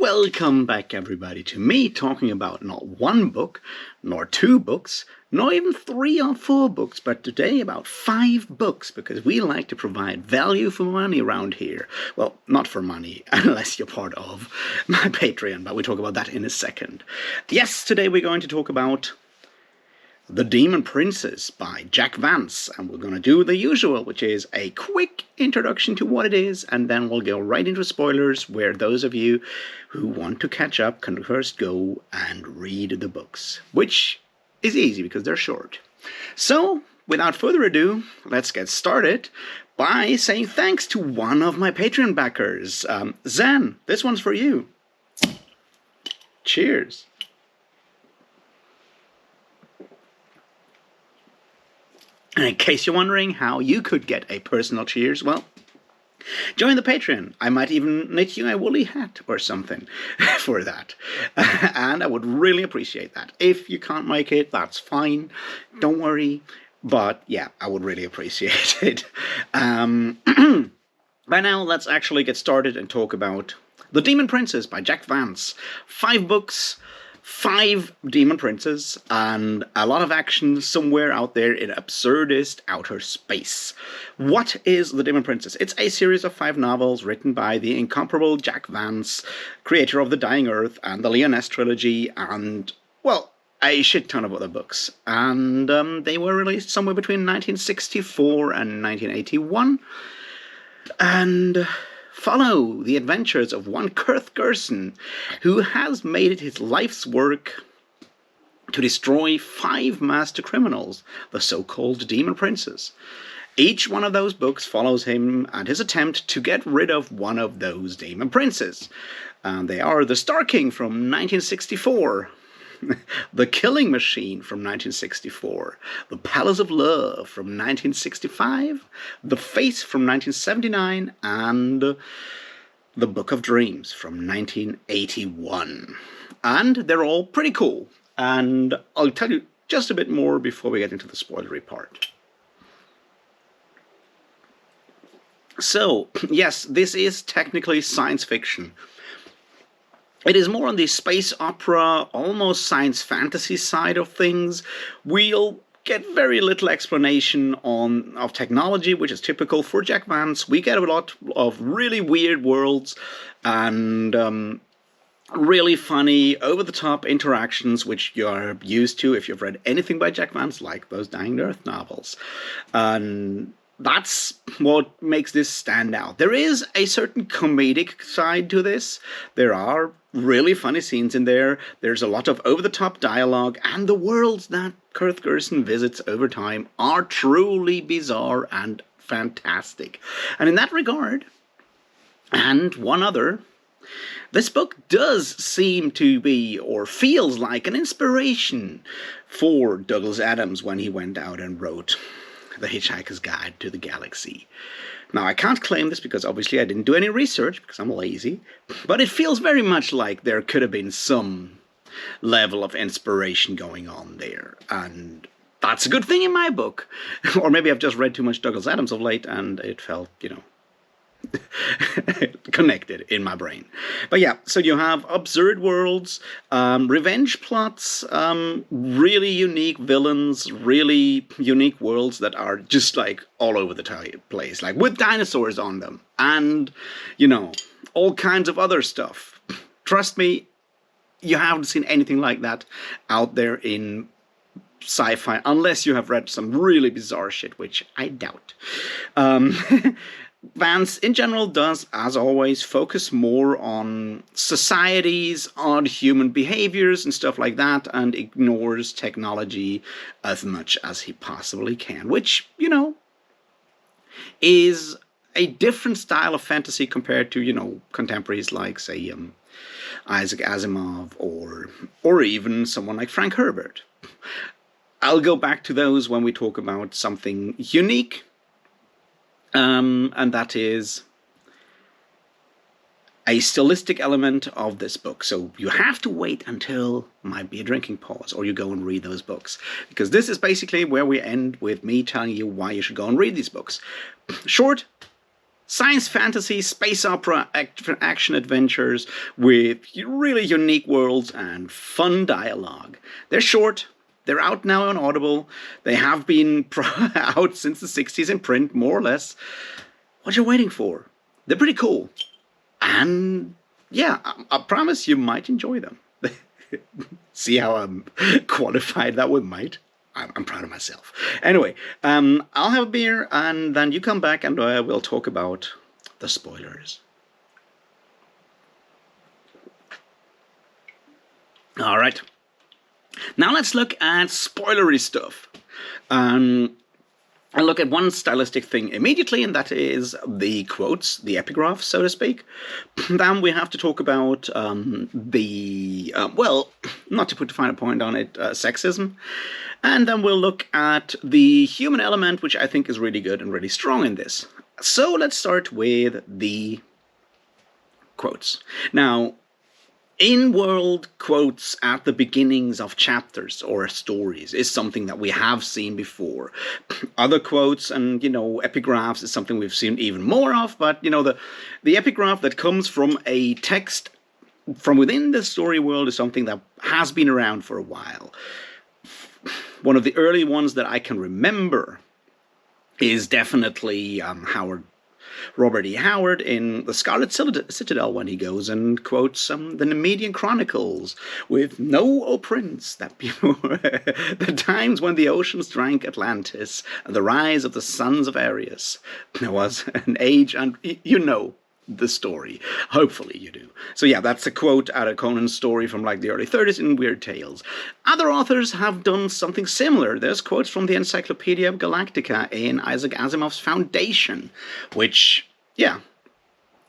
Welcome back, everybody, to me talking about not one book, nor two books, nor even 3 or 4 books, but today about 5 books, because we like to provide value for money around here. Well, not for money, unless you're part of my Patreon, but we'll talk about that in a second. Yes, today we're going to talk about The Demon Princess by Jack Vance, and we're going to do the usual, which is a quick introduction to what it is, and then we'll go right into spoilers, where those of you who want to catch up can first go and read the books, which is easy because they're short. So, without further ado, let's get started by saying thanks to one of my Patreon backers. Zen, this one's for you. Cheers. And in case you're wondering how you could get a personal cheers, well, join the Patreon. I might even knit you a woolly hat or something for that. And I would really appreciate that. If you can't make it, that's fine. Don't worry. But yeah, I would really appreciate it. By now, let's actually get started and talk about The Demon Princess by Jack Vance. 5 books. 5 demon princes, and a lot of action somewhere out there in absurdist outer space. What is The Demon Princess? It's a series of 5 novels written by the incomparable Jack Vance, creator of The Dying Earth and the Leoness trilogy, and, well, a shit ton of other books. And they were released somewhere between 1964 and 1981. And follow the adventures of one Kurt Gerson, who has made it his life's work to destroy 5 master criminals, the so-called Demon Princes. Each one of those books follows him and his attempt to get rid of one of those Demon Princes. And they are The Star King from 1964, The Killing Machine from 1964, The Palace of Love from 1965, The Face from 1979, and The Book of Dreams from 1981. And they're all pretty cool. And I'll tell you just a bit more before we get into the spoilery part. So, yes, this is technically science fiction. It is more on the space opera, almost science fantasy side of things. We'll get very little explanation of technology, which is typical for Jack Vance. We get a lot of really weird worlds and really funny, over-the-top interactions, which you're used to if you've read anything by Jack Vance, like those Dying Earth novels. And that's what makes this stand out. There is a certain comedic side to this. There are really funny scenes in there. There's a lot of over-the-top dialogue, and the worlds that Kurt Gerson visits over time are truly bizarre and fantastic. And in that regard, and one other, this book does seem to be, or feels like, an inspiration for Douglas Adams when he went out and wrote The Hitchhiker's Guide to the Galaxy. Now, I can't claim this because obviously I didn't do any research because I'm lazy, but it feels very much like there could have been some level of inspiration going on there, and that's a good thing in my book. Or maybe I've just read too much Douglas Adams of late and it felt, connected in my brain. But yeah, so you have absurd worlds, revenge plots, really unique villains, really unique worlds that are just like all over the place, like with dinosaurs on them, and all kinds of other stuff. Trust me, you haven't seen anything like that out there in sci-fi, unless you have read some really bizarre shit, which I doubt. Vance, in general, does, as always, focus more on societies, odd human behaviors and stuff like that, and ignores technology as much as he possibly can, which, is a different style of fantasy compared to, contemporaries like, say, Isaac Asimov or even someone like Frank Herbert. I'll go back to those when we talk about something unique. And that is a stylistic element of this book. So you have to wait until might be a drinking pause, or you go and read those books. Because this is basically where we end with me telling you why you should go and read these books. Short, Science fantasy, space opera, action adventures with really unique worlds and fun dialogue. They're short. They're out now on Audible. They have been out since the 60s in print, more or less. What you're waiting for? They're pretty cool. And yeah, I promise you might enjoy them. See how I'm qualified that with might? I'm proud of myself. Anyway, I'll have a beer and then you come back and we'll talk about the spoilers. All right. Now let's look at spoilery stuff. I'll look at one stylistic thing immediately, and that is the quotes, the epigraph, so to speak. Then we have to talk about well, not to put a finer point on it, sexism. And then we'll look at the human element, which I think is really good and really strong in this. So let's start with the quotes. Now, in-world quotes at the beginnings of chapters or stories is something that we have seen before. Other quotes and, epigraphs is something we've seen even more of, but, the epigraph that comes from a text from within the story world is something that has been around for a while. One of the early ones that I can remember is definitely Robert E. Howard in The Scarlet Citadel when he goes and quotes the Nemedian Chronicles with "Know, O Prince, that the times when the oceans drank Atlantis and the rise of the sons of Ares, there was an age," and you know the story. Hopefully you do. So yeah, that's a quote out of Conan's story from like the early 30s in Weird Tales. Other authors have done something similar. There's quotes from the Encyclopedia of Galactica in Isaac Asimov's Foundation, which, yeah,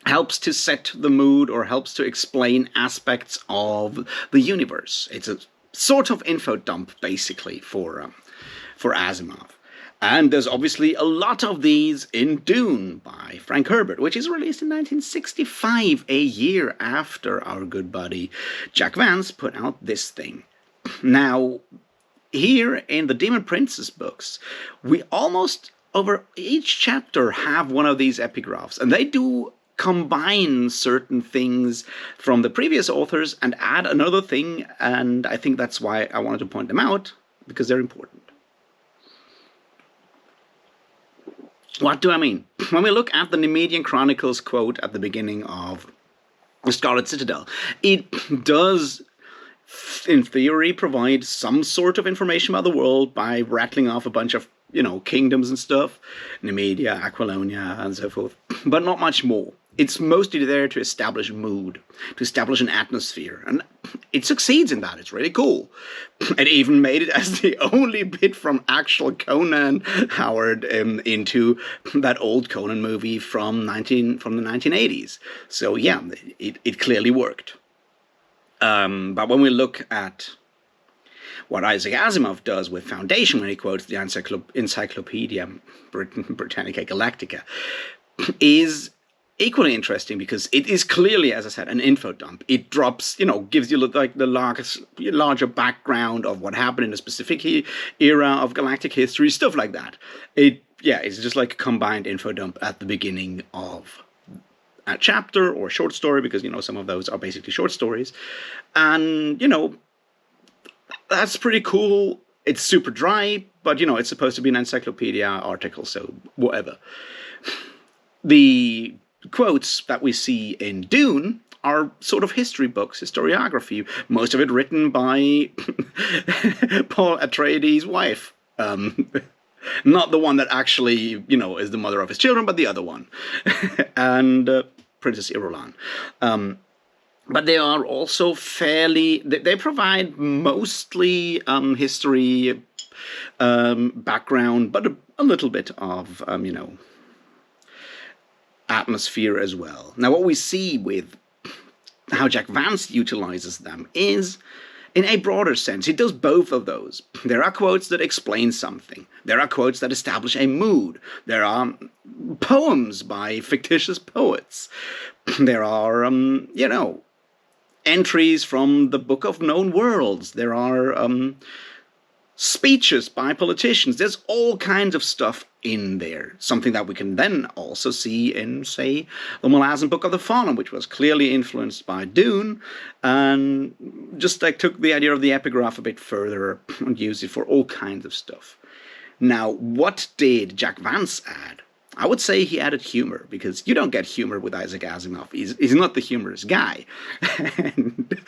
helps to set the mood or helps to explain aspects of the universe. It's a sort of info dump, basically, for Asimov. And there's obviously a lot of these in Dune by Frank Herbert, which is released in 1965, a year after our good buddy Jack Vance put out this thing. Now, here in the Demon Princess books, we almost over each chapter have one of these epigraphs, and they do combine certain things from the previous authors and add another thing, and I think that's why I wanted to point them out, because they're important. What do I mean? When we look at the Nemedian Chronicles quote at the beginning of The Scarlet Citadel, it does, in theory, provide some sort of information about the world by rattling off a bunch of, kingdoms and stuff, Nemedia, Aquilonia, and so forth, but not much more. It's mostly there to establish mood, to establish an atmosphere, and it succeeds in that. It's really cool. It even made it as the only bit from actual Conan Howard into that old Conan movie from the 1980s. So yeah, it clearly worked. But when we look at what Isaac Asimov does with Foundation when he quotes the Encyclopedia Britannica Galactica is equally interesting because it is clearly, as I said, an info dump. It drops, gives you like the larger background of what happened in a specific era of galactic history, stuff like that. It's just like a combined info dump at the beginning of a chapter or short story, because, some of those are basically short stories. And, that's pretty cool. It's super dry, but, it's supposed to be an encyclopedia article, so whatever. The quotes that we see in Dune are sort of history books, historiography, most of it written by Paul Atreides' wife. Not the one that actually, is the mother of his children, but the other one. And Princess Irulan. But they are also they provide mostly history background, but a little bit of, atmosphere as well. Now, what we see with how Jack Vance utilizes them is, in a broader sense, he does both of those. There are quotes that explain something. There are quotes that establish a mood. There are poems by fictitious poets. There are, entries from the Book of Known Worlds. There are speeches by politicians. There's all kinds of stuff in there. Something that we can then also see in, say, the Malazan Book of the Fallen, which was clearly influenced by Dune, and just like took the idea of the epigraph a bit further and used it for all kinds of stuff. Now, what did Jack Vance add? I would say he added humor, because you don't get humor with Isaac Asimov. He's not the humorous guy. And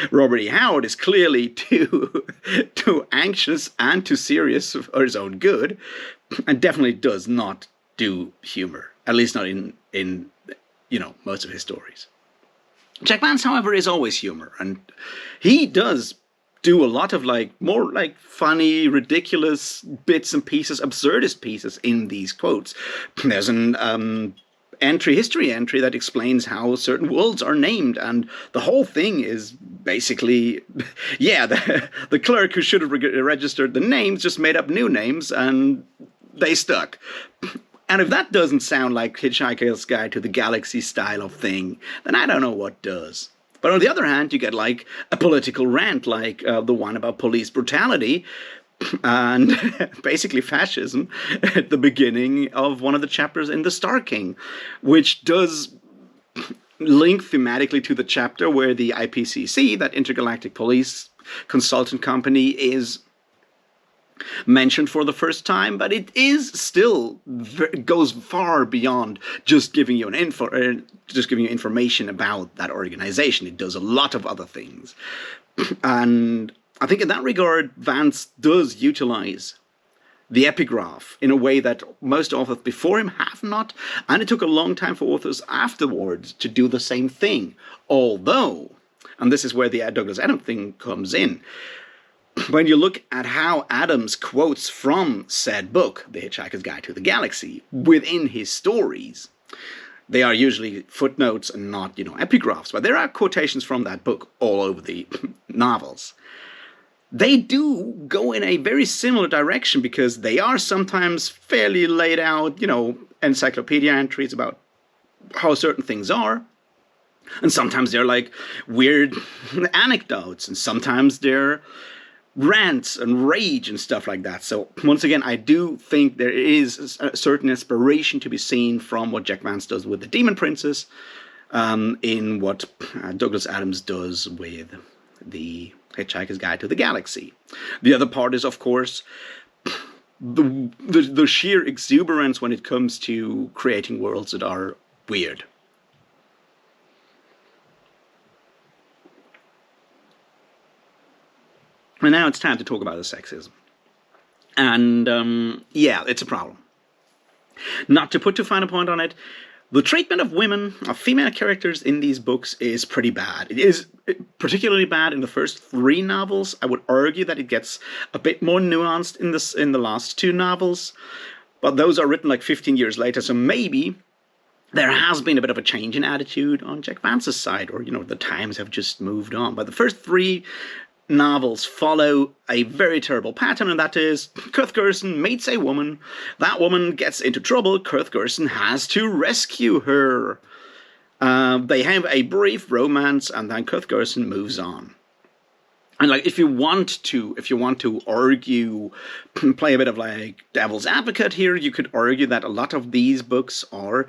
Robert E. Howard is clearly too anxious and too serious for his own good, and definitely does not do humor, at least not in most of his stories. Jack Vance, however, is always humor, and he does do a lot of more funny, ridiculous bits and pieces, absurdist pieces in these quotes. There's an history entry that explains how certain worlds are named, and the whole thing is basically, the clerk who should have registered the names just made up new names, and they stuck. And if that doesn't sound like Hitchhiker's Guide to the Galaxy style of thing, then I don't know what does. But on the other hand, you get a political rant like the one about police brutality and basically fascism at the beginning of one of the chapters in The Star King, which does link thematically to the chapter where the IPCC, that intergalactic police consultant company, is mentioned for the first time, but it is still goes far beyond just giving you information about that organization. It does a lot of other things, and I think in that regard, Vance does utilize the epigraph in a way that most authors before him have not, and it took a long time for authors afterwards to do the same thing. Although, and this is where the Douglas Adams thing comes in, when you look at how Adams quotes from said book, The Hitchhiker's Guide to the Galaxy, within his stories, they are usually footnotes and not, epigraphs, but there are quotations from that book all over the novels. They do go in a very similar direction, because they are sometimes fairly laid out, encyclopedia entries about how certain things are. And sometimes they're weird anecdotes, and sometimes they're rants and rage and stuff like that. So once again, I do think there is a certain inspiration to be seen from what Jack Vance does with the Demon Princess, in what Douglas Adams does with the Hitchhiker's Guide to the Galaxy. The other part is, of course, the sheer exuberance when it comes to creating worlds that are weird. And now it's time to talk about the sexism. And it's a problem. Not to put too fine a point on it, the treatment of women, of female characters in these books is pretty bad. It is particularly bad in the first 3 novels. I would argue that it gets a bit more nuanced in the last 2 novels. But those are written 15 years later, so maybe there has been a bit of a change in attitude on Jack Vance's side, or, the times have just moved on. But the first 3 novels follow a very terrible pattern, and that is Kurth Gerson meets a woman. That woman gets into trouble. Kurth Gerson has to rescue her. They have a brief romance, and then Kurth Gerson moves on. And if you want to argue, play a bit of devil's advocate here, you could argue that a lot of these books are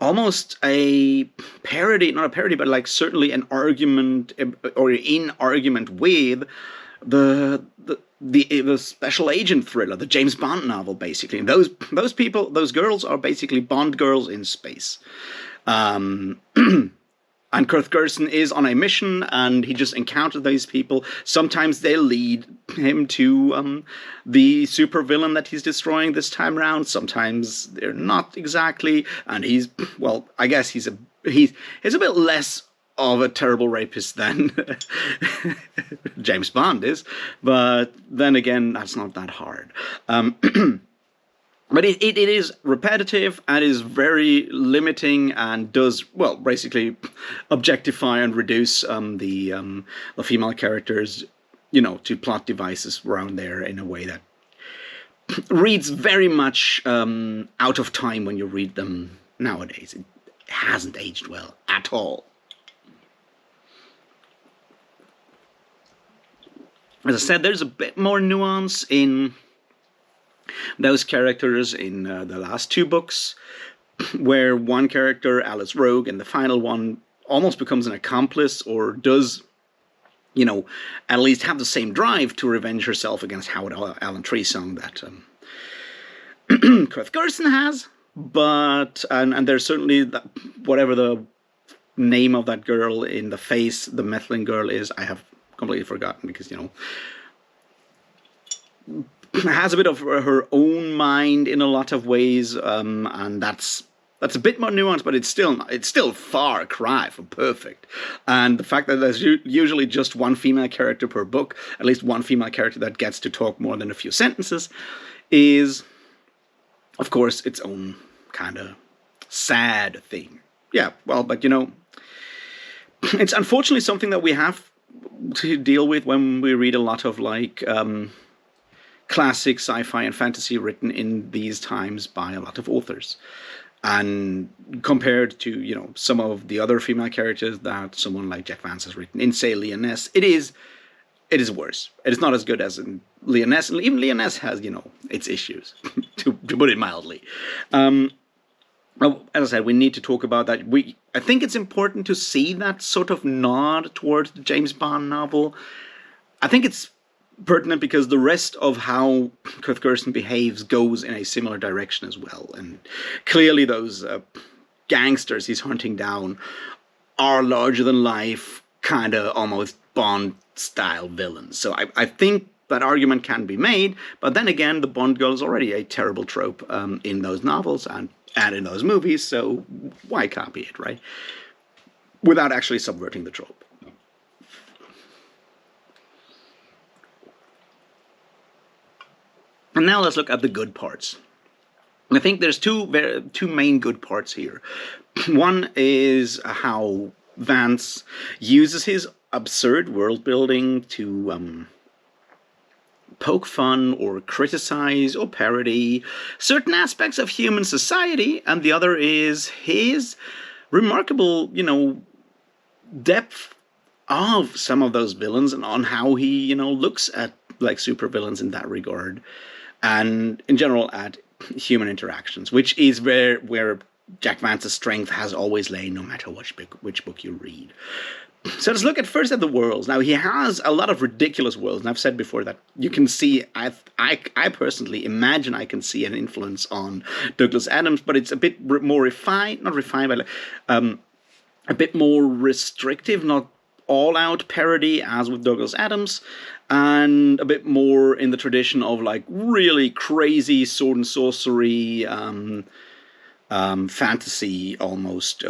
almost a parody, not a parody, but certainly an argument, or in argument with the special agent thriller, the James Bond novel, basically. And those girls are basically Bond girls in space. And Kurth Gerson is on a mission, and he just encountered these people. Sometimes they lead him to the supervillain that he's destroying this time around. Sometimes they're not exactly, and I guess he's a bit less of a terrible rapist than James Bond is. But then again, that's not that hard. But it is repetitive and is very limiting, and does, basically objectify and reduce the female characters, to plot devices around there in a way that reads very much out of time when you read them nowadays. It hasn't aged well at all. As I said, there's a bit more nuance in those characters in the last two books, where one character, Alice Rogue, in the final one, almost becomes an accomplice or does, at least have the same drive to revenge herself against Howard Allen Treesong that Kurt Gerson has. But, and there's certainly, whatever the name of that girl in the face, the Methling girl is, I have completely forgotten because, has a bit of her own mind in a lot of ways, and that's a bit more nuanced, but it's still far cry from perfect. And the fact that there's usually just one female character per book, at least one female character that gets to talk more than a few sentences, is, of course, its own kind of sad thing. Yeah, well, but it's unfortunately something that we have to deal with when we read a lot of classic sci-fi and fantasy written in these times by a lot of authors. And compared to, some of the other female characters that someone like Jack Vance has written in, say, Leoness, it is worse. It is not as good as in Leoness. And even Leoness has, its issues, to put it mildly. As I said, we need to talk about that. I think it's important to see that sort of nod towards the James Bond novel. I think it's pertinent because the rest of how Kurt Gerson behaves goes in a similar direction as well. And clearly those gangsters he's hunting down are larger than life, kind of almost Bond-style villains. So I think that argument can be made, but then again, the Bond girl is already a terrible trope in those novels and in those movies, so why copy it, right? Without actually subverting the trope. And now let's look at the good parts. I think there's two main good parts here. One is how Vance uses his absurd world building to poke fun or criticize or parody certain aspects of human society, and the other is his remarkable, depth of some of those villains and on how he, looks at supervillains in that regard, and in general at human interactions, which is where Jack Vance's strength has always lain, no matter which book you read. So let's look first at the worlds. Now, he has a lot of ridiculous worlds, and I've said before that you can see, I personally imagine I can see an influence on Douglas Adams, but it's a bit more refined, not refined, but a bit more restrictive, not all-out parody as with Douglas Adams, and a bit more in the tradition of really crazy sword and sorcery, fantasy, almost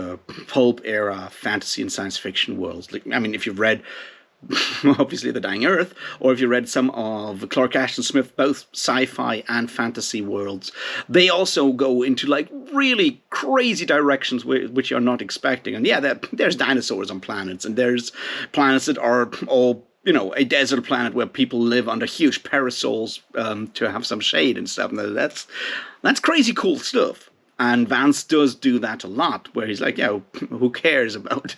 pulp era fantasy and science fiction worlds. If you've read obviously The Dying Earth, or if you read some of Clark Ashton Smith, both sci-fi and fantasy worlds, they also go into really crazy directions which you're not expecting. And yeah, there's dinosaurs on planets, and there's planets that are all a desert planet where people live under huge parasols to have some shade and stuff. And that's crazy cool stuff. And Vance does do that a lot, where he's like, who cares about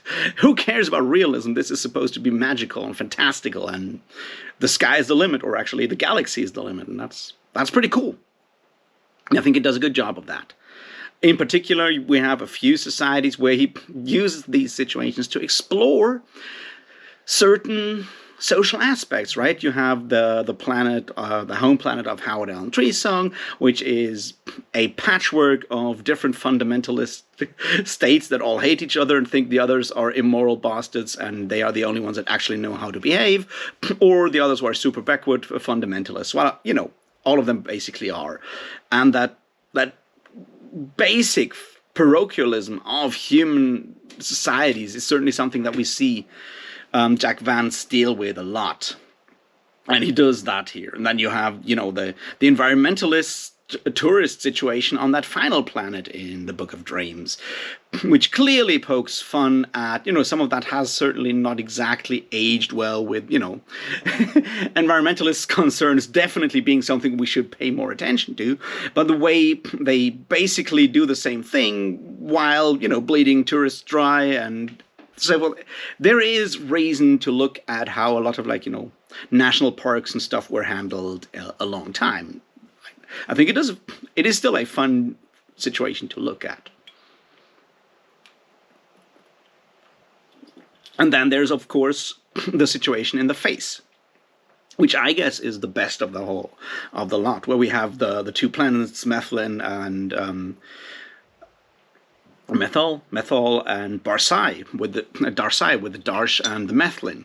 realism? This is supposed to be magical and fantastical, and the sky is the limit, or actually the galaxy is the limit, and that's pretty cool. I think it does a good job of that. In particular, we have a few societies where he uses these situations to explore certain social aspects, right? You have the planet, the home planet of Howard Allen Treesong, which is a patchwork of different fundamentalist states that all hate each other and think the others are immoral bastards and they are the only ones that actually know how to behave, or the others who are super backward fundamentalists. Well, all of them basically are. And that basic parochialism of human societies is certainly something that we see Jack Vance deal with a lot. And he does that here. And then you have, the environmentalist tourist situation on that final planet in the Book of Dreams, which clearly pokes fun at, some of that has certainly not exactly aged well with, environmentalist concerns definitely being something we should pay more attention to. But the way they basically do the same thing while, bleeding tourists dry and So, well, there is reason to look at how a lot of, like, national parks and stuff were handled a long time. I think it is still a fun situation to look at. And then there's, of course, the situation in the face, which I guess is the best of the lot, where we have the two planets, Methlin and Methol and Darcy with the Darsh and the Methlin,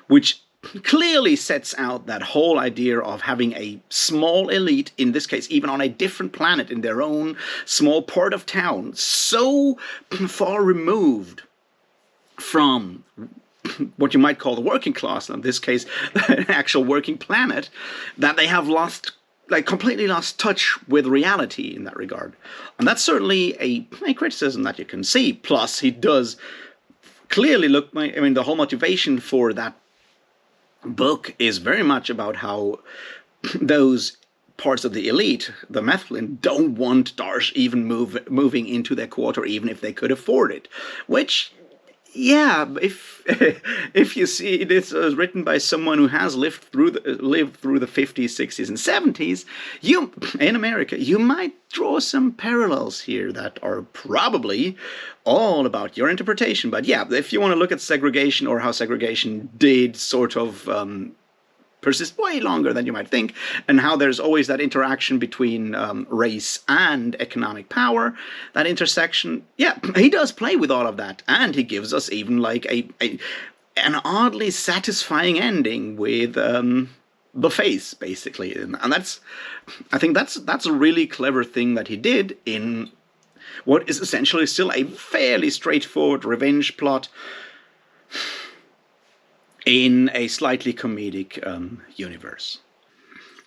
which clearly sets out that whole idea of having a small elite, in this case even on a different planet in their own small part of town, so far removed from what you might call the working class, in this case an actual working planet, that they have completely lost touch with reality in that regard. And that's certainly a criticism that you can see. Plus, he does clearly look, the whole motivation for that book is very much about how those parts of the elite, the Methlin, don't want Darsh even moving into their quarter, even if they could afford it. Which, yeah, if you see this was written by someone who has lived through the 50s, 60s, and 70s, in America, you might draw some parallels here that are probably all about your interpretation. But yeah, if you want to look at segregation, or how segregation did sort of persist way longer than you might think, and how there's always that interaction between race and economic power, that intersection, yeah, he does play with all of that, and he gives us even like an oddly satisfying ending with the face, basically. And I think that's a really clever thing that he did in what is essentially still a fairly straightforward revenge plot in a slightly comedic universe.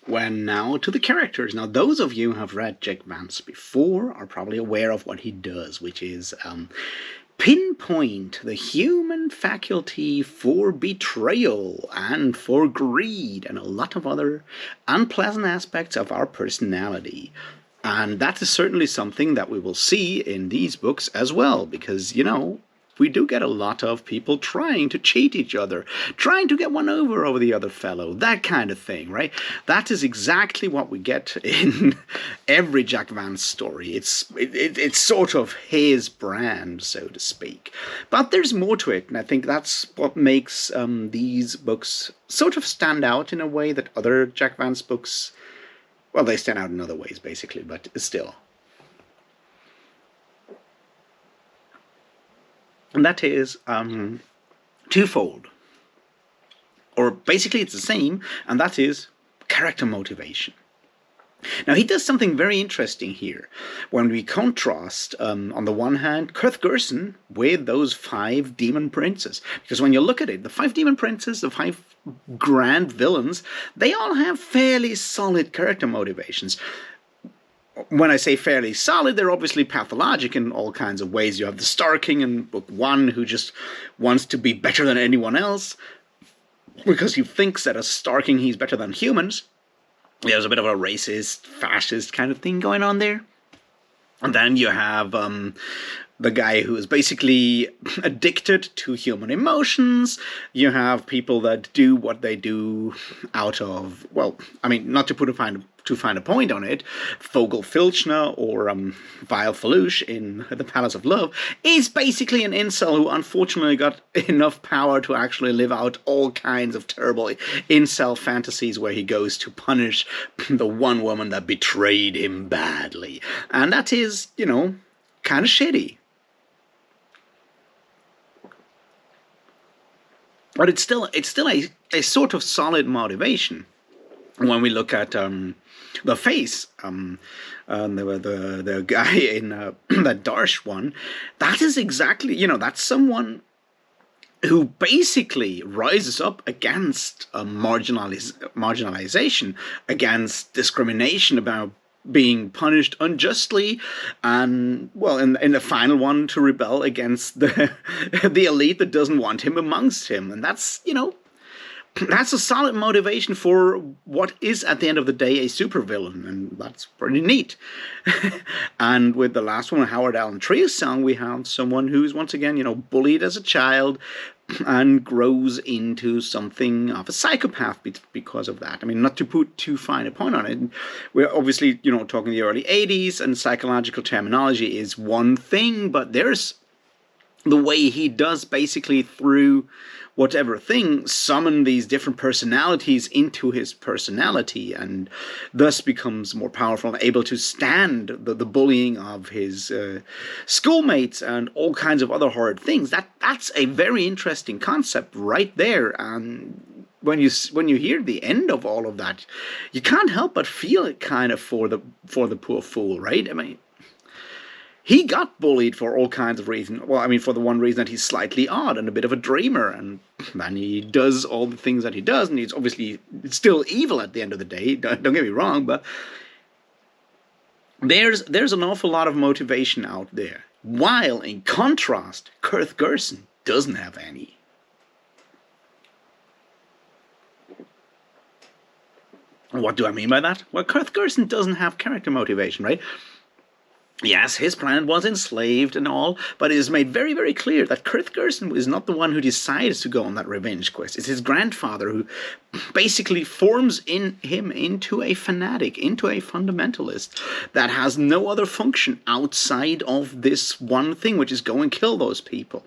When now to the characters. Now, those of you who have read Jack Vance before are probably aware of what he does, which is pinpoint the human faculty for betrayal and for greed and a lot of other unpleasant aspects of our personality. And that is certainly something that we will see in these books as well, because, we do get a lot of people trying to cheat each other, trying to get one over the other fellow, that kind of thing, right? That is exactly what we get in every Jack Vance story. It's sort of his brand, so to speak. But there's more to it, and I think that's what makes these books sort of stand out in a way that other Jack Vance books, well, they stand out in other ways, basically, but still. And that is twofold. Or basically it's the same, and that is character motivation. Now, he does something very interesting here when we contrast, on the one hand, Kurth Gerson with those 5 demon princes. Because when you look at it, the 5 demon princes, the 5 grand villains, they all have fairly solid character motivations. When I say fairly solid, they're obviously pathologic in all kinds of ways. You have the Star King in book 1, who just wants to be better than anyone else, because he thinks that as Star King he's better than humans. There's a bit of a racist, fascist kind of thing going on there. And then you have the guy who is basically addicted to human emotions. You have people that do what they do out of, well, not to find a point on it, Fogel Filchner or Vile Falouche in The Palace of Love is basically an incel who unfortunately got enough power to actually live out all kinds of terrible incel fantasies where he goes to punish the one woman that betrayed him badly. And that is, kind of shitty. But it's still a sort of solid motivation when we look at the face, the guy in that Darsh one. That is exactly, that's someone who basically rises up against marginalization, against discrimination, about being punished unjustly, and, well, in the final one, to rebel against the elite that doesn't want him amongst him. And that's, that's a solid motivation for what is at the end of the day a supervillain, and that's pretty neat. And with the last one, Howard Allen Tree's song, we have someone who's once again, bullied as a child and grows into something of a psychopath because of that. I mean, not to put too fine a point on it, we're obviously, talking the early 80s, and psychological terminology is one thing, but there's the way he does basically through whatever thing summon these different personalities into his personality, and thus becomes more powerful and able to stand the bullying of his schoolmates and all kinds of other horrid things. That's a very interesting concept right there. And when you hear the end of all of that, you can't help but feel it kind of for the poor fool, right? I mean, he got bullied for all kinds of reasons. Well, I mean, for the one reason that he's slightly odd and a bit of a dreamer, and then he does all the things that he does, and he's obviously still evil at the end of the day. Don't get me wrong, but there's an awful lot of motivation out there. While, in contrast, Kurth Gerson doesn't have any. What do I mean by that? Well, Kurth Gerson doesn't have character motivation, right? Yes, his planet was enslaved and all, but it is made very, very clear that Kurth Gerson is not the one who decides to go on that revenge quest. It's his grandfather who basically forms him into a fanatic, into a fundamentalist that has no other function outside of this one thing, which is go and kill those people.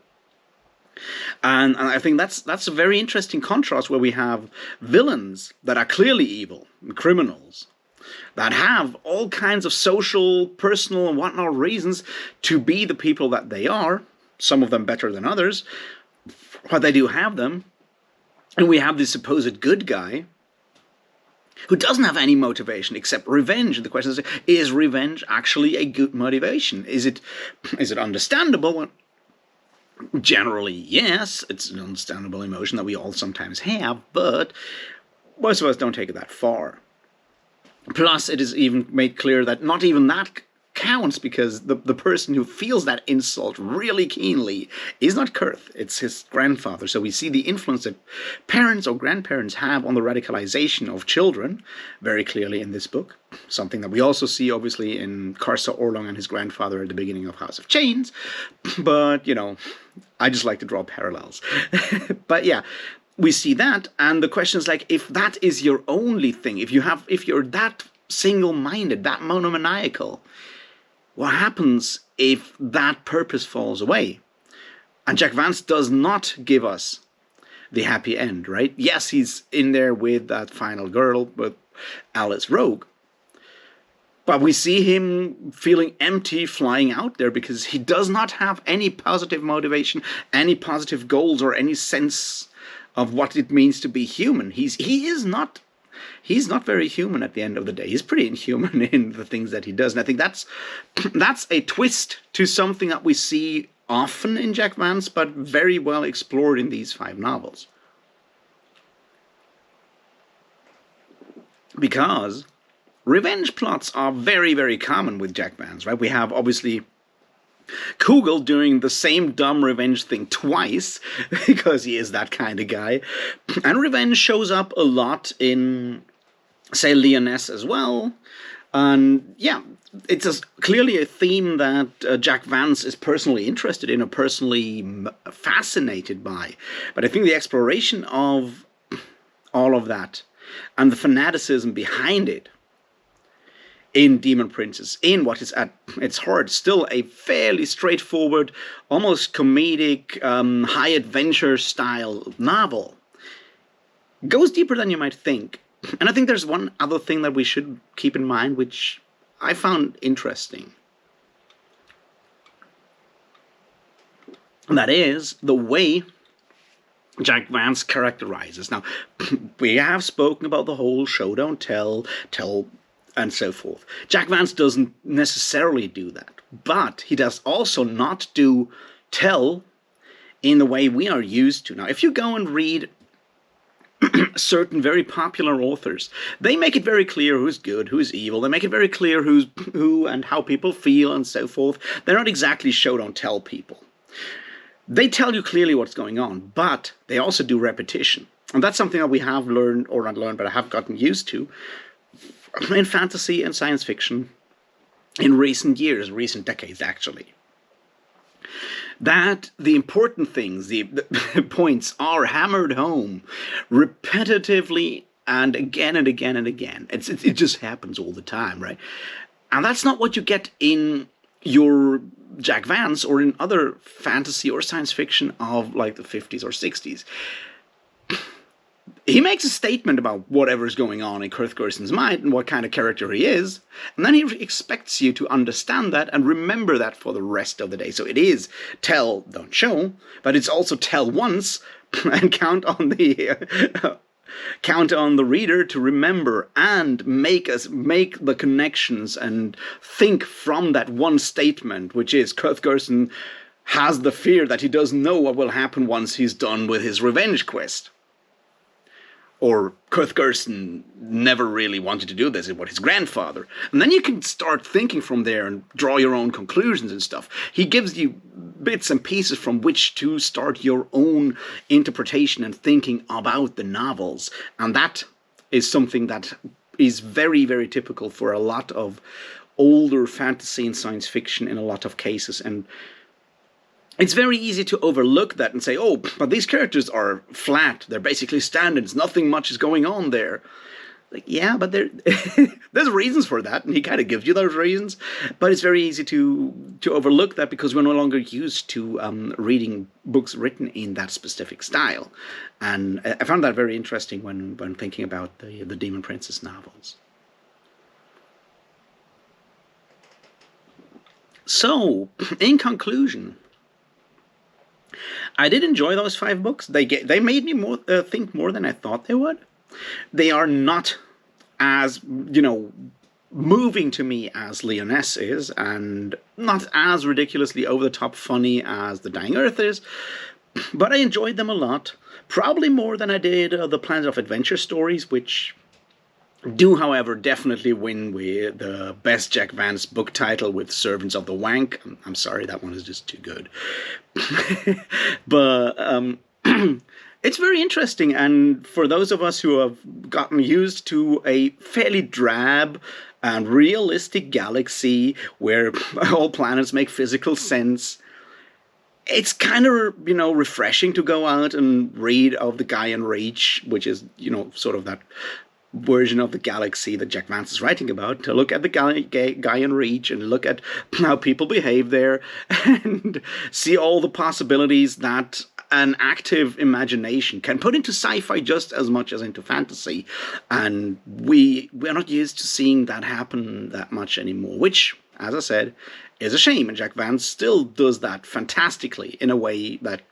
And I think that's a very interesting contrast, where we have villains that are clearly evil, criminals, that have all kinds of social, personal, and whatnot reasons to be the people that they are, some of them better than others, but they do have them. And we have this supposed good guy who doesn't have any motivation except revenge. And the question is revenge actually a good motivation? Is it understandable? Well, generally, yes, it's an understandable emotion that we all sometimes have, but most of us don't take it that far. Plus, it is even made clear that not even that counts, because the person who feels that insult really keenly is not Kurth, it's his grandfather. So we see the influence that parents or grandparents have on the radicalization of children very clearly in this book. Something that we also see, obviously, in Karsa Orlong and his grandfather at the beginning of House of Chains. But, I just like to draw parallels. But yeah, we see that, and the question is, like, if that is your only thing, if you're that single-minded, that monomaniacal, what happens if that purpose falls away? And Jack Vance does not give us the happy end, right? Yes, he's in there with that final girl, with Alice Rogue, but we see him feeling empty flying out there because he does not have any positive motivation, any positive goals, or any sense of what it means to be human. He's not very human at the end of the day. He's pretty inhuman in the things that he does. And I think that's a twist to something that we see often in Jack Vance, but very well explored in these 5 novels. Because revenge plots are very, very common with Jack Vance, right? We have, obviously, Kugel doing the same dumb revenge thing twice, because he is that kind of guy. And revenge shows up a lot in, say, Leoness as well. And yeah, it's clearly a theme that Jack Vance is personally interested in, or personally fascinated by. But I think the exploration of all of that and the fanaticism behind it in Demon Princess, in what is at its heart still a fairly straightforward, almost comedic, high adventure style novel, goes deeper than you might think. And I think there's one other thing that we should keep in mind, which I found interesting. And that is the way Jack Vance characterizes. Now, we have spoken about the whole show, don't tell, and so forth. Jack Vance doesn't necessarily do that, but he does also not do tell in the way we are used to. Now, if you go and read certain very popular authors, they make it very clear who's good, who's evil. They make it very clear who and how people feel and so forth. They're not exactly show don't tell people. They tell you clearly what's going on, but they also do repetition. And that's something that we have learned, or not learned, but I have gotten used to in fantasy and science fiction in recent years, recent decades actually. That the important things, the points are hammered home repetitively and again and again and again. It just happens all the time, right? And that's not what you get in your Jack Vance or in other fantasy or science fiction of like the 50s or 60s. He makes a statement about whatever's going on in Kurt Gerson's mind and what kind of character he is, and then he expects you to understand that and remember that for the rest of the day. So it is tell, don't show, but it's also tell once and count on the reader to remember and make the connections and think from that one statement, which is Kurt Gerson has the fear that he doesn't know what will happen once he's done with his revenge quest. Or Kurt Gerson never really wanted to do this, it was his grandfather. And then you can start thinking from there and draw your own conclusions and stuff. He gives you bits and pieces from which to start your own interpretation and thinking about the novels. And that is something that is very, very typical for a lot of older fantasy and science fiction in a lot of cases. And it's very easy to overlook that and say, oh, but these characters are flat. They're basically standards. Nothing much is going on there. Like, yeah, but there's reasons for that, and he kind of gives you those reasons. But it's very easy to overlook that because we're no longer used to reading books written in that specific style. And I found that very interesting when thinking about the Demon Princess novels. So, in conclusion, I did enjoy those 5 books. They made me think more than I thought they would. They are not as, moving to me as Leoness is, and not as ridiculously over-the-top funny as The Dying Earth is, but I enjoyed them a lot. Probably more than I did the Planet of Adventure stories, which do, however, definitely win with the best Jack Vance book title with Servants of the Wank. I'm sorry, that one is just too good. But it's very interesting, and for those of us who have gotten used to a fairly drab and realistic galaxy where all planets make physical sense, it's kind of, refreshing to go out and read of the Gaian Reach, which is, sort of that version of the galaxy that Jack Vance is writing about, to look at the Gaian Reach and look at how people behave there and see all the possibilities that an active imagination can put into sci-fi just as much as into fantasy. And we're not used to seeing that happen that much anymore, which, as I said, is a shame. And Jack Vance still does that fantastically in a way that,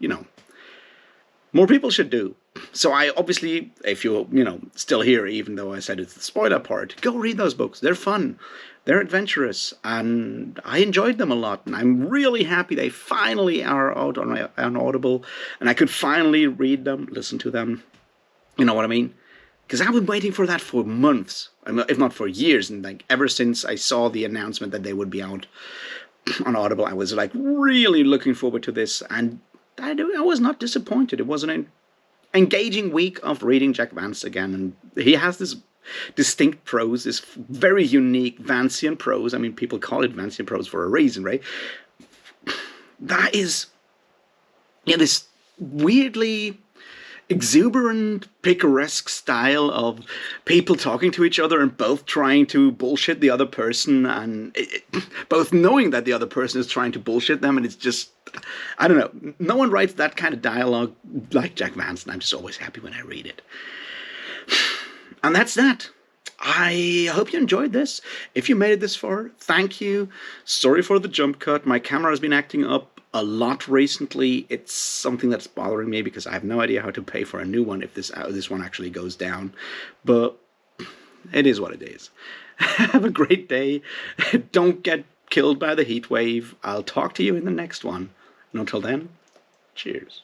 more people should do. So I obviously, if you're, still here, even though I said it's the spoiler part, go read those books. They're fun. They're adventurous. And I enjoyed them a lot. And I'm really happy they finally are out on Audible. And I could finally read them, listen to them. You know what I mean? Because I've been waiting for that for months, if not for years. And ever since I saw the announcement that they would be out on Audible, I was really looking forward to this. And I was not disappointed. It was an engaging week of reading Jack Vance again, and he has this distinct prose, this very unique Vancian prose. I mean, people call it Vancian prose for a reason, right? That is, this weirdly exuberant, picaresque style of people talking to each other and both trying to bullshit the other person, and both knowing that the other person is trying to bullshit them, and it's just, I don't know, no one writes that kind of dialogue like Jack Vance, and I'm just always happy when I read it. And that's that. I hope you enjoyed this. If you made it this far, thank you. Sorry for the jump cut. My camera has been acting up a lot recently. It's something that's bothering me because I have no idea how to pay for a new one if this one actually goes down. But it is what it is. Have a great day. Don't get killed by the heat wave. I'll talk to you in the next one. And until then, cheers.